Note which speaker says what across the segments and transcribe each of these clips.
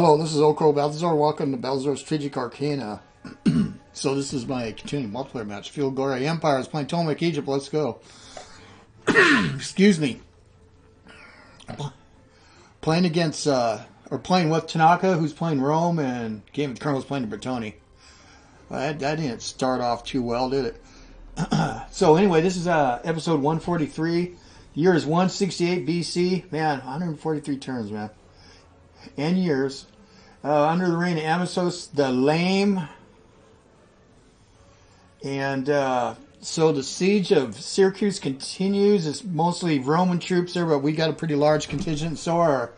Speaker 1: Hello, this is OldCrowBalthazor. Welcome to Balthazor's Strategic Arcana. So this is my continuing multiplayer match. Field Glory Empire is playing Ptolemaic Egypt. Let's go. Excuse me. Playing against, or playing with Tanaka, who's playing Rome, and Game of the Colonel's playing the Britonae. That didn't start off too well, did it? So anyway, this is episode 143. The year is 168 BC. Man, 143 turns, man. And years. Under the reign of Amisos the Lame. And so the siege of Syracuse continues. It's mostly Roman troops there, but we got a pretty large contingent. So are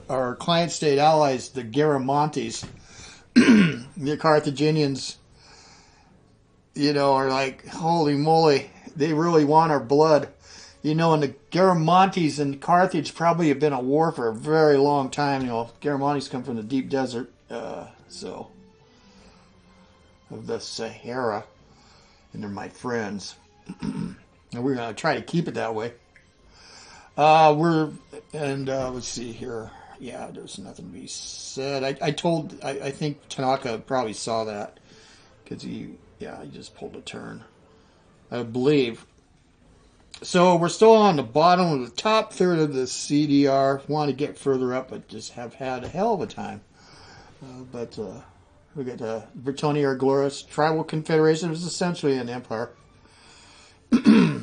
Speaker 1: our client state allies, the Garamontes. The Carthaginians, you know, are like, holy moly, they really want our blood. You know, and the Garamontes and Carthage probably have been at war for a very long time. You know, Garamontes come from the deep desert, of the Sahara, and they're my friends. And we're going to try to keep it that way. Let's see here. Yeah, there's nothing to be said. I think Tanaka probably saw that, because he just pulled a turn, I believe. So we're still on the bottom of the top third of the CDR. Want to get further up, but just have had a hell of a time. We got the Britonae or Glorious Tribal Confederation. It was essentially an empire. Yeah,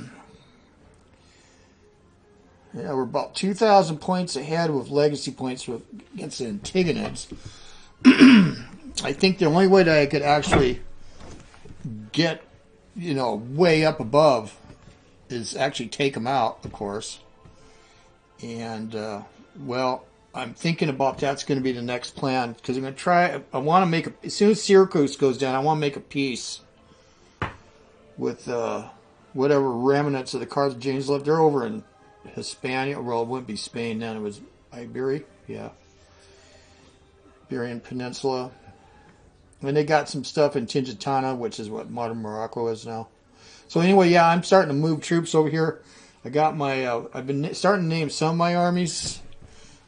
Speaker 1: we're about 2,000 points ahead with legacy points against the Antigonids. I think the only way that I could actually get, way up above is actually take them out, of course. And, I'm thinking about that's going to be the next plan. Because I'm going to try, I want to make, as soon as Syracuse goes down, I want to make a peace with whatever remnants of the Carthaginians left. They're over in Hispania. Well, it wouldn't be Spain then. It was Iberia. Yeah. Iberian Peninsula. And they got some stuff in Tingitana, which is what modern Morocco is now. So anyway, yeah, I'm starting to move troops over here. I got my, I've been starting to name some of my armies.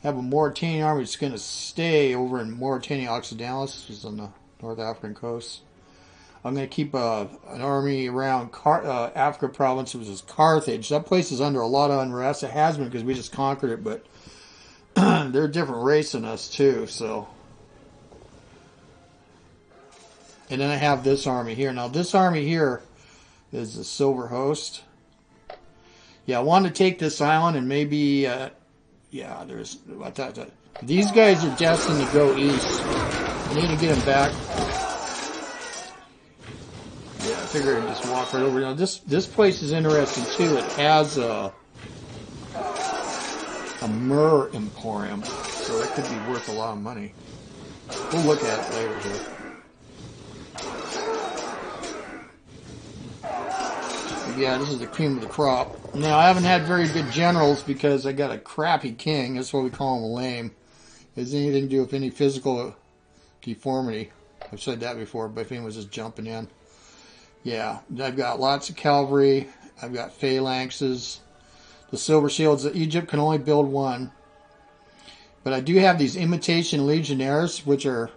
Speaker 1: I have a Mauritanian army that's going to stay over in Mauritania Occidentalis, which is on the North African coast. I'm going to keep an army around Africa province, which is Carthage. That place is under a lot of unrest. It has been because we just conquered it, but they're a different race than us too, so. And then I have this army here. Now this army here is the Silver Host. Yeah, I want to take this island and maybe, these guys are destined to go east. I need to get them back. Yeah, I figured I'd just walk right over. Now this place is interesting too. It has a myrrh emporium, so it could be worth a lot of money. We'll look at it later here. Yeah, this is the cream of the crop. Now, I haven't had very good generals because I got a crappy king. That's why we call him a lame. It has anything to do with any physical deformity. I've said that before, but if anyone was just jumping in. Yeah, I've got lots of cavalry. I've got phalanxes. The silver shields. Egypt can only build one. But I do have these imitation legionnaires, which are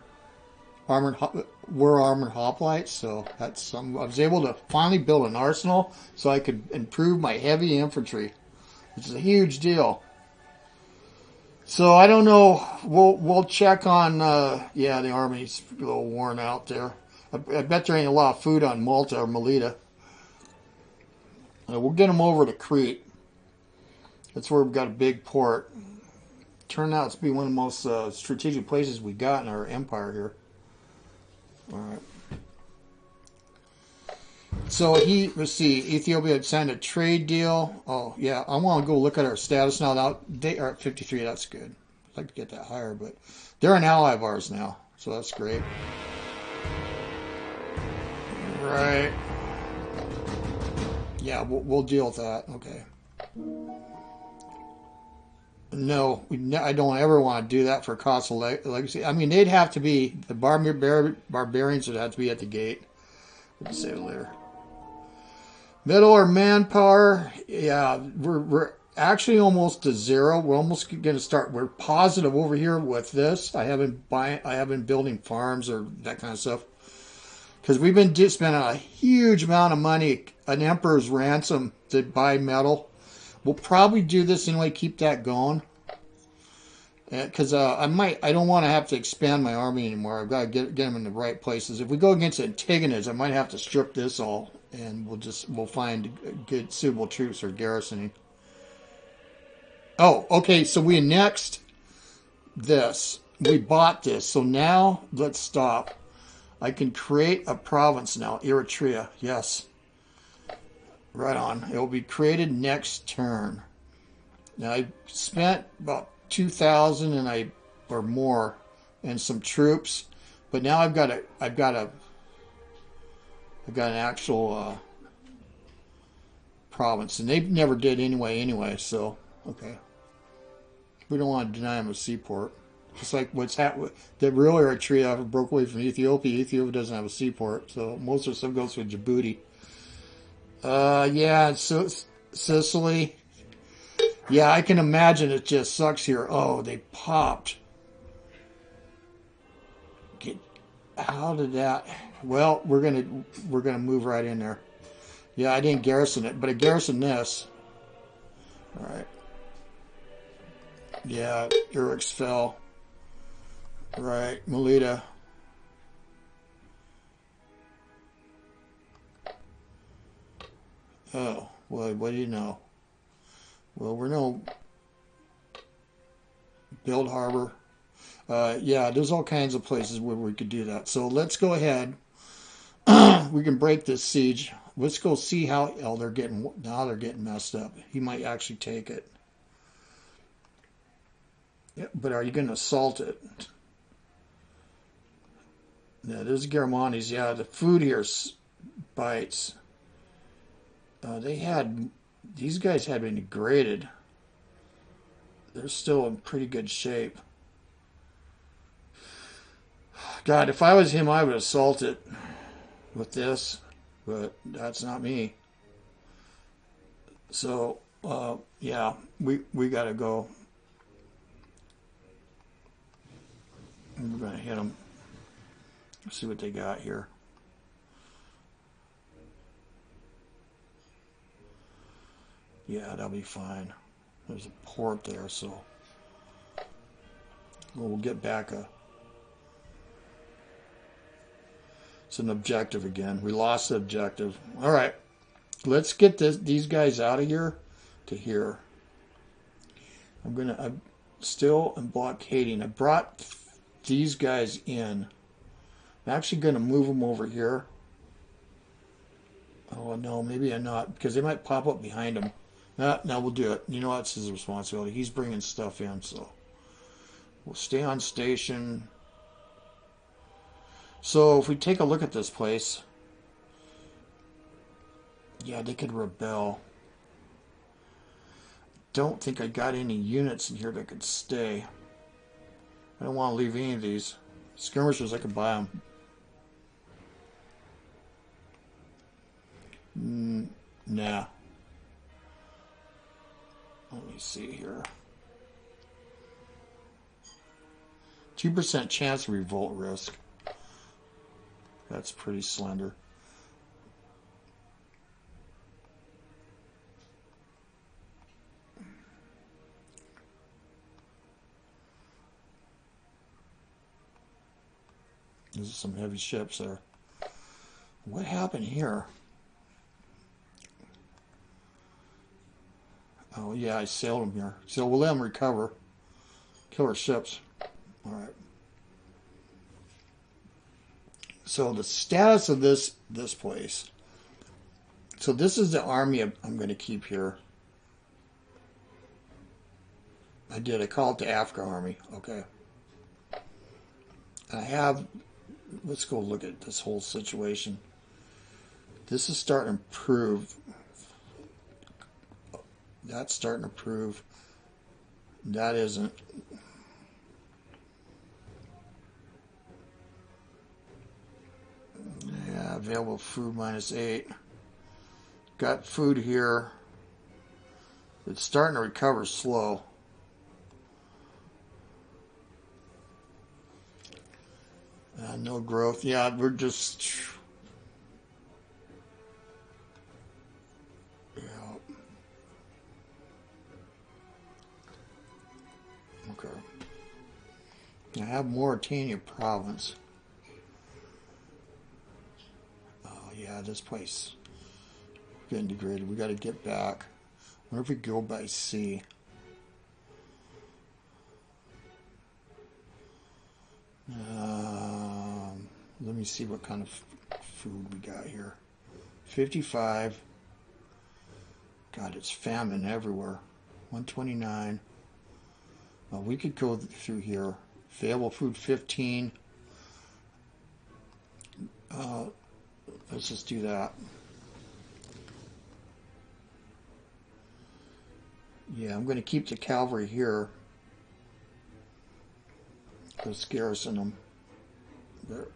Speaker 1: armored hoplites, so that's something. I was able to finally build an arsenal so I could improve my heavy infantry, which is a huge deal. So I don't know. We'll check on. The army's a little worn out there. I bet there ain't a lot of food on Malta or Melita. We'll get them over to Crete. That's where we've got a big port. Turned out to be one of the most strategic places we got in our empire here. Alright. So let's see, Ethiopia had signed a trade deal. Oh, yeah, I want to go look at our status now. Now they are at 53, that's good. I'd like to get that higher, but they're an ally of ours now, so that's great. Right. Yeah, we'll deal with that. Okay. No, I don't ever want to do that for cost of legacy. I mean, they'd have to be, the barbarians would have to be at the gate. We'll just say it later. Middle or manpower, yeah, we're actually almost to zero. We're almost going to start. We're positive over here with this. I haven't building farms or that kind of stuff because we've been spending a huge amount of money, an emperor's ransom to buy metal. We'll probably do this anyway. Keep that going because I don't want to have to expand my army anymore. I've got to get them in the right places. If we go against Antigonus, I might have to strip this all, and we'll find good suitable troops for garrisoning. Oh, okay, so we annexed this. We bought this. So now, let's stop. I can create a province now. Eritrea, yes. Right on. It will be created next turn. Now, I spent about 2,000 or more and some troops. But now I've got an actual province. And they never did anyway, so... Okay. We don't want to deny them a seaport. Just like what's happened. The real Eritrea broke away from Ethiopia. Ethiopia doesn't have a seaport, so most of the stuff goes to Djibouti. Yeah, so Sicily. Yeah, I can imagine it just sucks here. Oh, they popped. How did that? Well, we're gonna move right in there. Yeah, I didn't garrison it, but I garrisoned this. All right. Yeah, Eryx fell. Right, Melita. Oh, well, what do you know? Well, we're no build harbor. Yeah, there's all kinds of places where we could do that. So let's go ahead. We can break this siege. Let's go see how they're getting messed up. He might actually take it. Yeah, but are you going to assault it? Yeah, there's Garamantes. Yeah, the food here bites. These guys had been degraded. They're still in pretty good shape. God, if I was him, I would assault it with this, but that's not me. So, yeah, we got to go. We're going to hit them. Let's see what they got here. Yeah, that'll be fine. There's a port there, so we'll get back it's an objective again. We lost the objective. All right, let's get these guys out of here to here. I'm still blockading. I brought these guys in. I'm actually going to move them over here. Oh, no, maybe I'm not, because they might pop up behind him. No, we'll do it. You know what? It's his responsibility. He's bringing stuff in, so we'll stay on station. So if we take a look at this place, yeah, they could rebel. Don't think I got any units in here that could stay. I don't want to leave any of these. Skirmishers, I could buy them. Nah. Let me see here. 2% chance of revolt risk. That's pretty slender. There's some heavy ships there. What happened here? Oh, yeah, I sailed them here. So we'll let them recover. Kill our ships. All right. So the status of this place. So this is the army I'm going to keep here. I call it the Africa Army. Okay. Let's go look at this whole situation. This is starting to improve. That's starting to improve. That isn't. Yeah, available food -8. Got food here. It's starting to recover slow. No growth. Yeah, we're just... Yeah. Okay. I have Mauritania province. Oh, yeah, this place getting degraded. We got to get back. I wonder if we go by sea. Let me see what kind of food we got here. 55. God, it's famine everywhere. 129. We could go through here. Available food 15. Let's just do that. Yeah, I'm going to keep the cavalry here. Let's garrison them. There.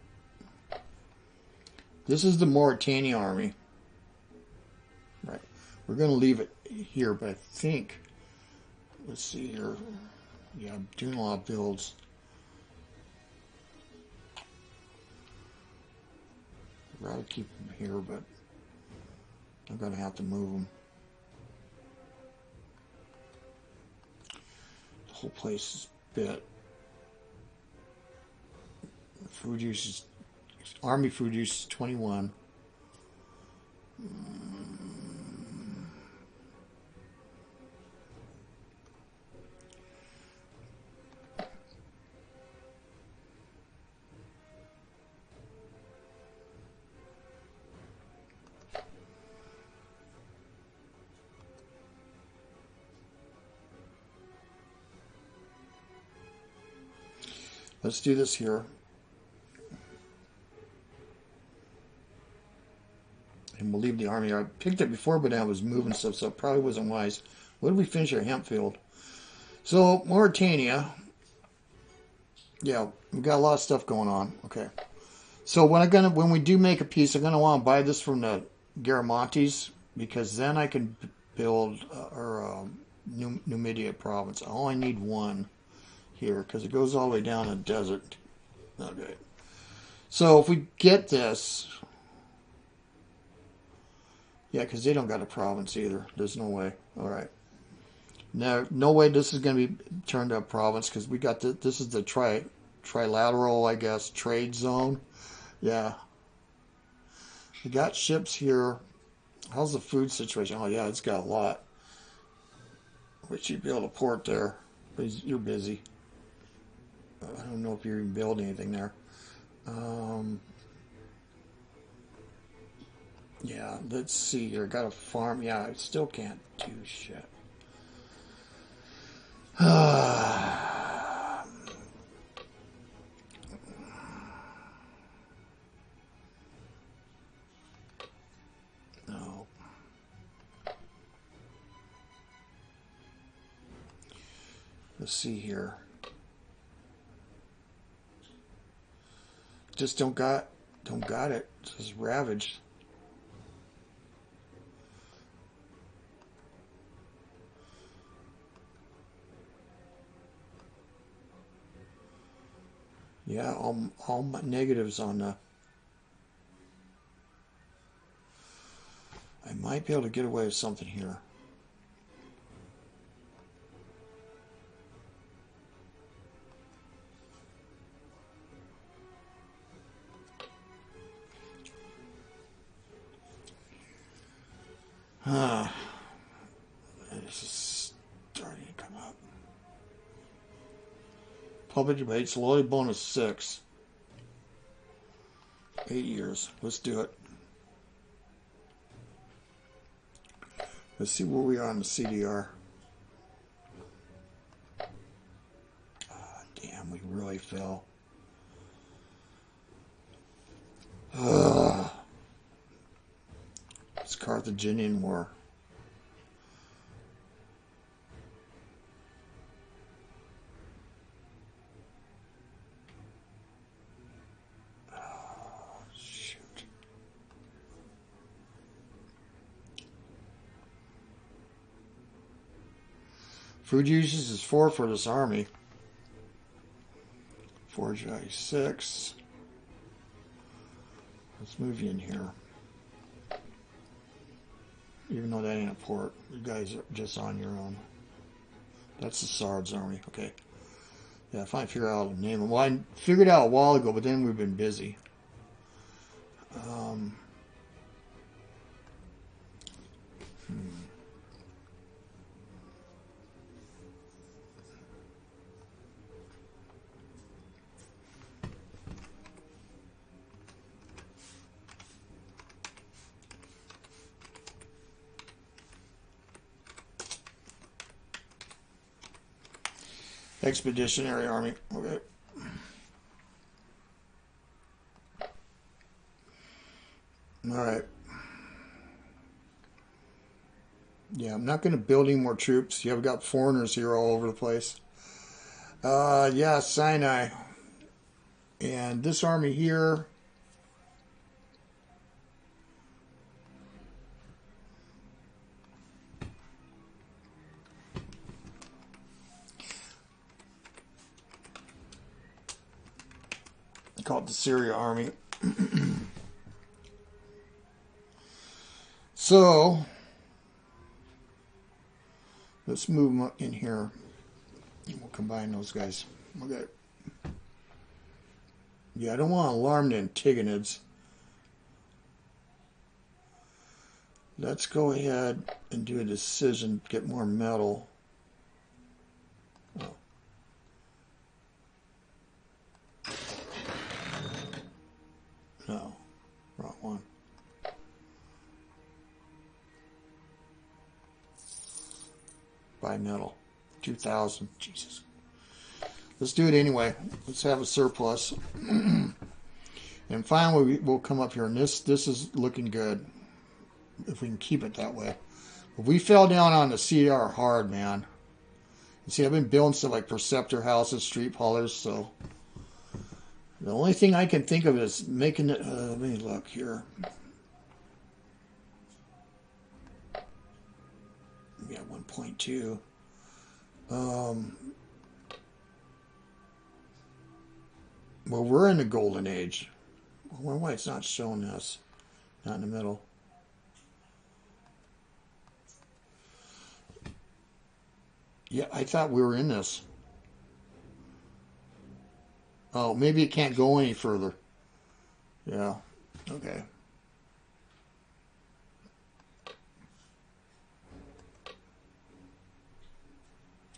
Speaker 1: This is the Mauritania Army. Right. We're going to leave it here, but I think, let's see here. Yeah, I'm doing a lot of builds. I'd rather keep them here, but I'm going to have to move them. The whole place is bit. Food use is, army food use is 21. Let's do this here. And we'll leave the army. I picked it before, but I was moving stuff, so it probably wasn't wise. When did we finish our hemp field? So, Mauritania. Yeah, we've got a lot of stuff going on. Okay. So, when we do make a piece, I'm going to want to buy this from the Garamantes, because then I can build Numidia province. I only need one here, because it goes all the way down the desert. Okay. So, if we get this... Yeah, because they don't got a province either. There's no way. All right. No way this is going to be turned to a province, because we got this is the trilateral, I guess, trade zone. Yeah. We got ships here. How's the food situation? Oh, yeah, it's got a lot. We should be able to port there. But you're busy. I don't know if you're even building anything there. Yeah, let's see here. Got a farm. Yeah, I still can't do shit. No. Let's see here. Just don't got it. It's ravaged. Yeah, all my negatives on the... I might be able to get away with something here. This is starting to come up. Public debates, loyalty bonus 6. 8 years. Let's do it. Let's see where we are on the CDR. Oh, damn, we really fell. It's Carthaginian War. Food usage is 4 for this army. 4 GI6. Let's move you in here. Even though that ain't a port, you guys are just on your own. That's the Sardes Army. Okay. Yeah, if I figure out the name. Well, I figured it out a while ago, but then we've been busy. Expeditionary Army. Okay. All right. Yeah, I'm not going to build any more troops. Yeah, we've got foreigners here all over the place. Yeah, Sinai. And this army here. Called the Syria Army. So, let's move them up in here. We'll combine those guys. Okay. Yeah, I don't want to alarm the Antagonids. Let's go ahead and do a decision, get more metal. Oh. No, wrong one. Buy metal. 2,000. Jesus. Let's do it anyway. Let's have a surplus. And finally, we'll come up here. And this is looking good. If we can keep it that way. But we fell down on the CR hard, man. You see, I've been building stuff like Preceptor houses, street haulers, so... The only thing I can think of is making it... let me look here. Yeah, 1.2. Well, we're in the golden age. I wonder why it's not showing us. Not in the middle. Yeah, I thought we were in this. Oh, maybe it can't go any further. Yeah. Okay.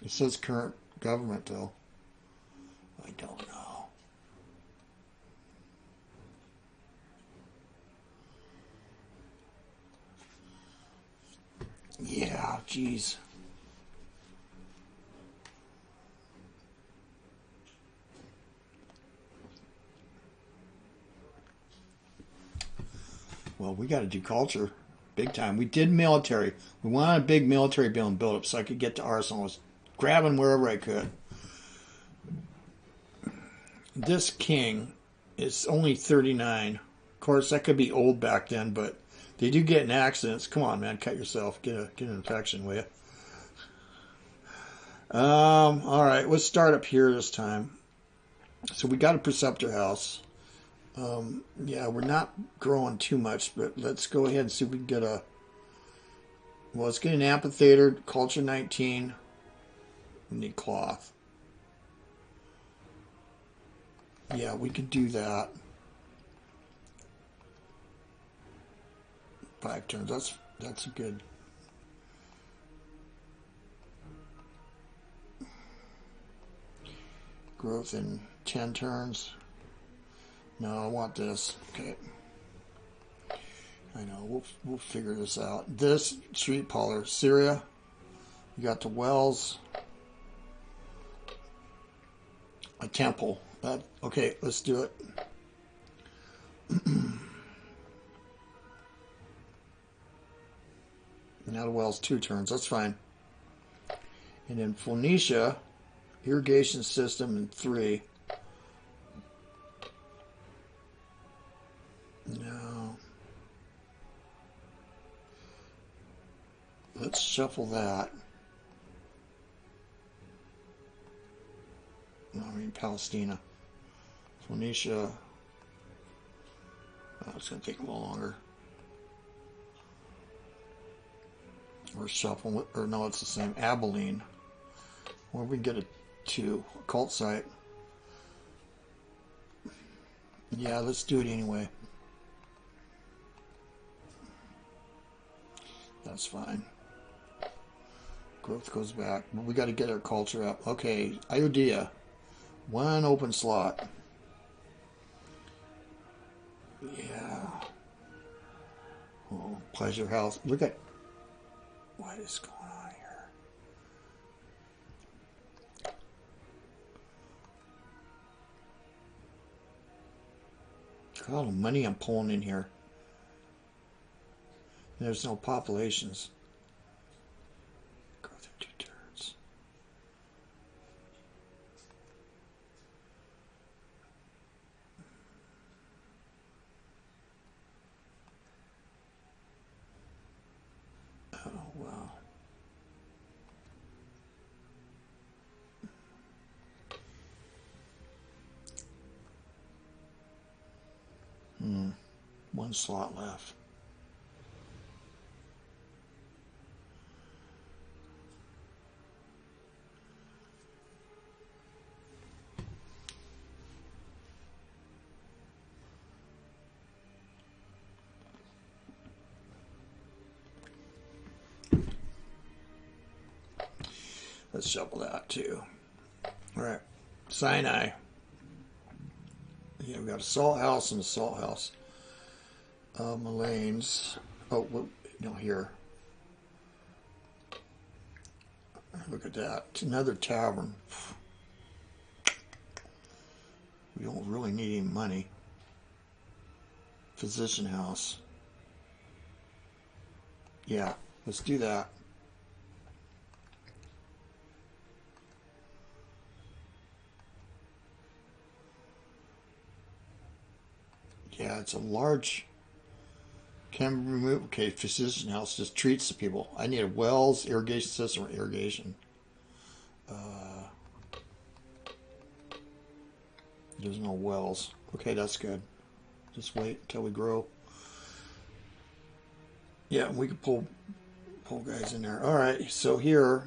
Speaker 1: It says current government, though. I don't know. Yeah, geez. Well, we got to do culture big time. We did military. We wanted a big military build up so I could get to arsenal. I was grabbing wherever I could. This king is only 39. Of course, that could be old back then, but they do get in accidents. Come on, man, cut yourself. Get an infection, will you? All right, let's start up here this time. So we got a preceptor house. Yeah, we're not growing too much, but let's go ahead and see if we can get a... Well, let's get an amphitheater, culture 19. We need cloth. Yeah, we could do that. 5 turns. That's a good... Growth in 10 turns. No, I want this. Okay. I know. We'll figure this out. This street hauler, Syria. You got the wells. A temple. Okay, let's do it. Now the wells 2 turns. That's fine. And then Phoenicia, irrigation system in 3. No. Let's shuffle that. I mean, Palestina. Phoenicia. Oh, it's going to take a little longer. Or shuffle, or no, it's the same. Abilene. Where we get it to? A cult site. Yeah, let's do it anyway. That's fine. Growth goes back. But we got to get our culture up. Okay, Iodea. One open slot. Yeah. Oh, pleasure house. Look at what is going on here. Look at all the money I'm pulling in here. There's no populations. Growth in 2 turns. Oh, wow. One slot left. Let's shuffle that too. All right, Sinai. Yeah, we got a salt house and a salt house. Malanes. Oh, no, here. Look at that. It's another tavern. We don't really need any money. Physician house. Yeah, let's do that. Yeah, it's a large. Can remove. Okay, physician house just treats the people. I need a wells, irrigation system, or irrigation. There's no wells. Okay, that's good. Just wait until we grow. Yeah, we can pull guys in there. All right, so here.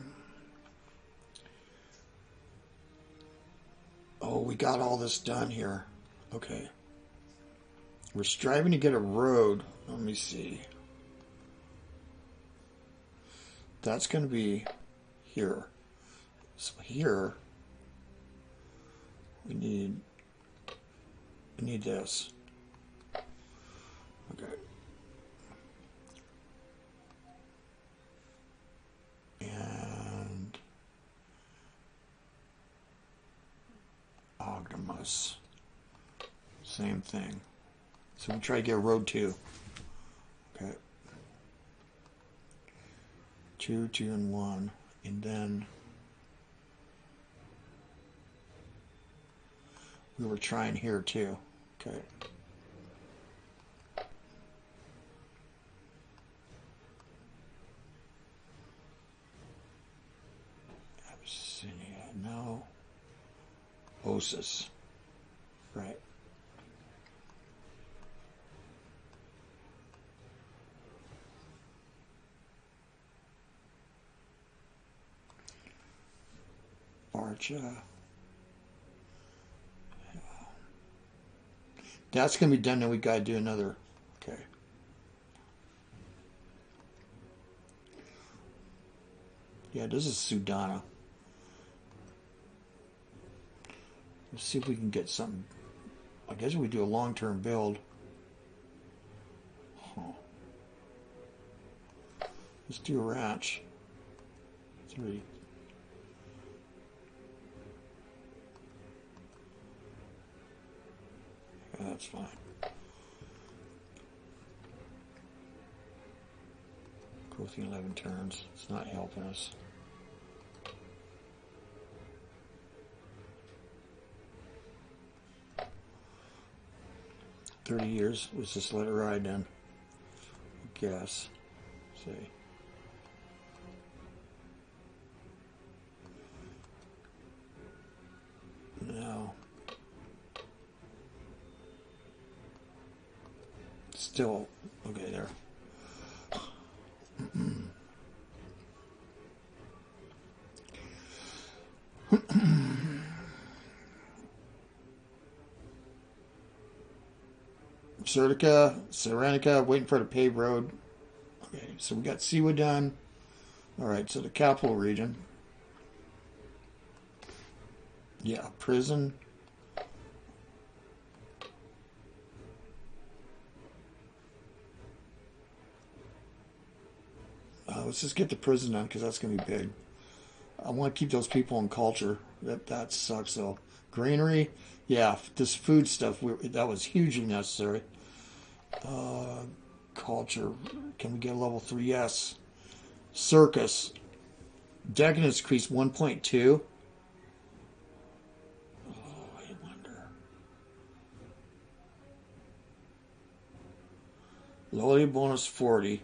Speaker 1: Oh, we got all this done here. Okay. We're striving to get a road. Let me see. That's going to be here. So here, we need this. Okay. And Ogdemus. Same thing. So we try to get a road 2. Okay. 2, 2, and 1. And then we were trying here too. Okay. Abyssinia. No. Osis. Right. Barcha. That's going to be done, then we got to do another. Okay. Yeah, this is Sudana. Let's see if we can get something. I guess we do a long-term build. Huh. Let's do a ranch. 3. Yeah, that's fine. Growth in 11 turns. It's not helping us. $30 years. Let's just let it ride then. I guess. See. still okay there. Cyrenaica, waiting for the paved road. Okay, so we got Siwa done. All right, so the capital region. Yeah, prison. Let's just get the prison done because that's going to be big. I want to keep those people in culture. That sucks though. Granary, yeah, this food stuff that was hugely necessary. Culture, can we get a level 3? Yes. Circus, decadence increased 1.2. Oh, I wonder. Loyalty bonus 40.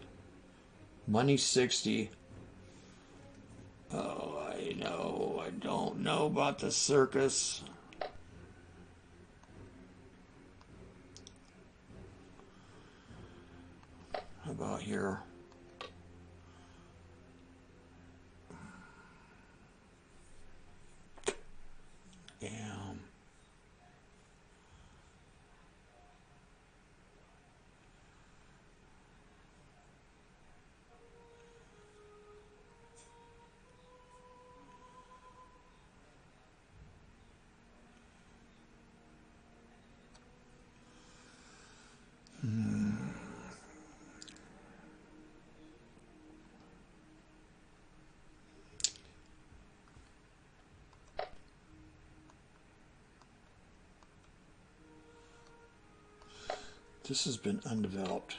Speaker 1: Money 60. Oh, I know. I don't know about the circus. How about here? Damn. This has been undeveloped.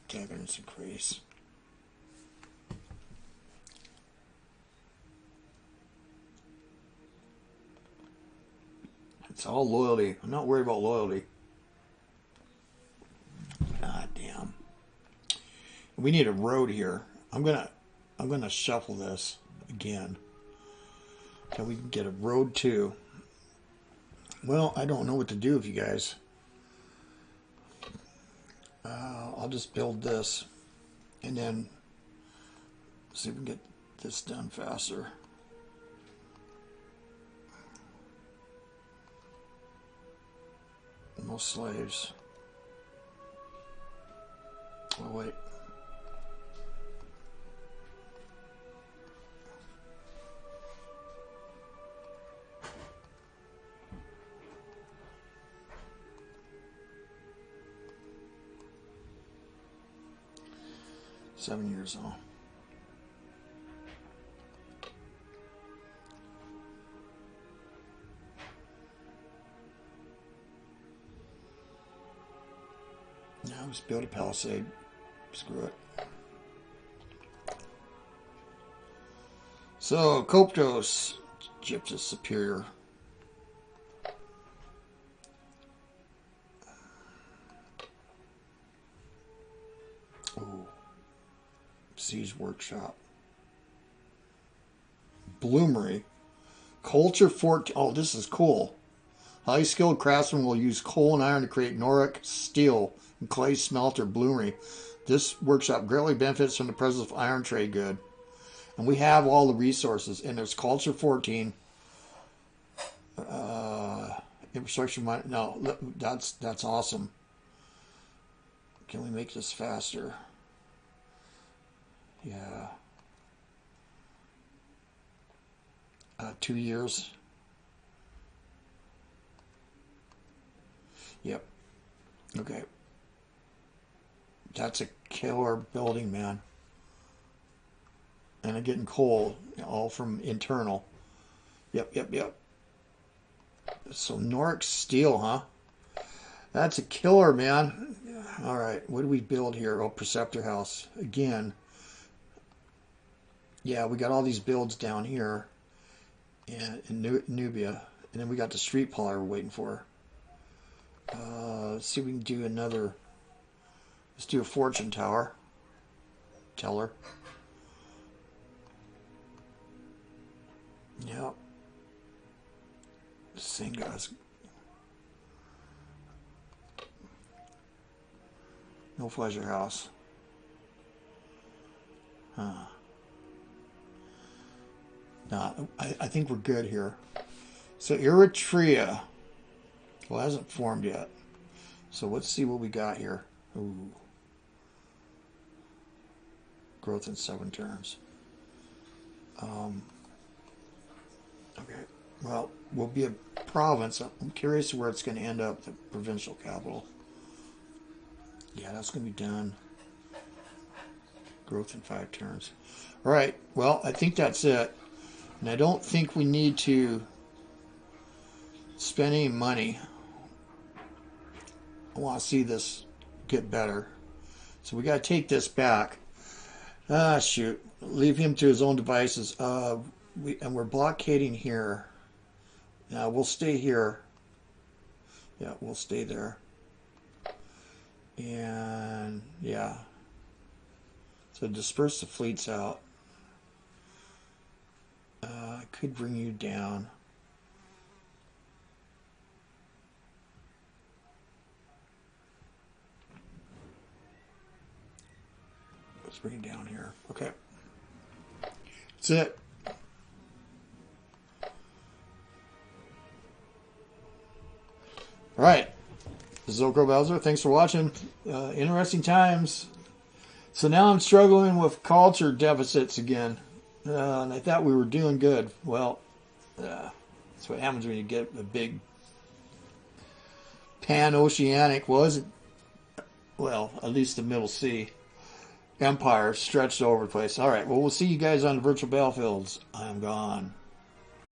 Speaker 1: Decadence increase. It's all loyalty. I'm not worried about loyalty. God damn. We need a road here. I'm gonna shuffle this again. So we can get a road too. Well, I don't know what to do with you guys. I'll just build this and then see if we can get this done faster. No slaves. Oh, wait. $7 years old. Now let's build a palisade. Screw it. So, Coptos, Egypt is superior. Oh. Siege workshop. Bloomery. Culture 14. Oh, this is cool. High skilled craftsmen will use coal and iron to create Noric steel and clay smelter bloomery. This workshop greatly benefits from the presence of iron trade good. And we have all the resources. And there's culture 14. Infrastructure. No, that's awesome. Can we make this faster? Yeah. 2 years. Yep. Okay. That's a killer building, man. And I'm getting coal, all from internal. Yep. So Noric steel, huh? That's a killer, man. All right, what do we build here? Oh, Preceptor House. Again. Yeah, we got all these builds down here. And in Nubia. And then we got the street poly we're waiting for. Let's see if we can do another. Let's do a fortune tower. Teller. Yep. Singas. No pleasure house. Huh. No, I think we're good here. So Eritrea. Well, it hasn't formed yet. So let's see what we got here. Ooh. Growth in 7 turns. Okay. Well, we'll be a province. I'm curious where it's going to end up, the provincial capital. Yeah, that's going to be done. Growth in 5 turns. All right. Well, I think that's it. And I don't think we need to spend any money. I want to see this get better. So we got to take this back. Ah, shoot. Leave him to his own devices. And we're blockading here. Now we'll stay here. Yeah, we'll stay there. And yeah. So disperse the fleets out. I could bring you down. Let's bring it down here. Okay. That's it. All right. This is OldCrowBalthazor. Thanks for watching. Interesting times. So now I'm struggling with culture deficits again. And I thought we were doing good. Well, that's what happens when you get a big pan-oceanic, well, at least the Middle Sea empire stretched over the place. All right, well, we'll see you guys on the virtual battlefields. I'm gone.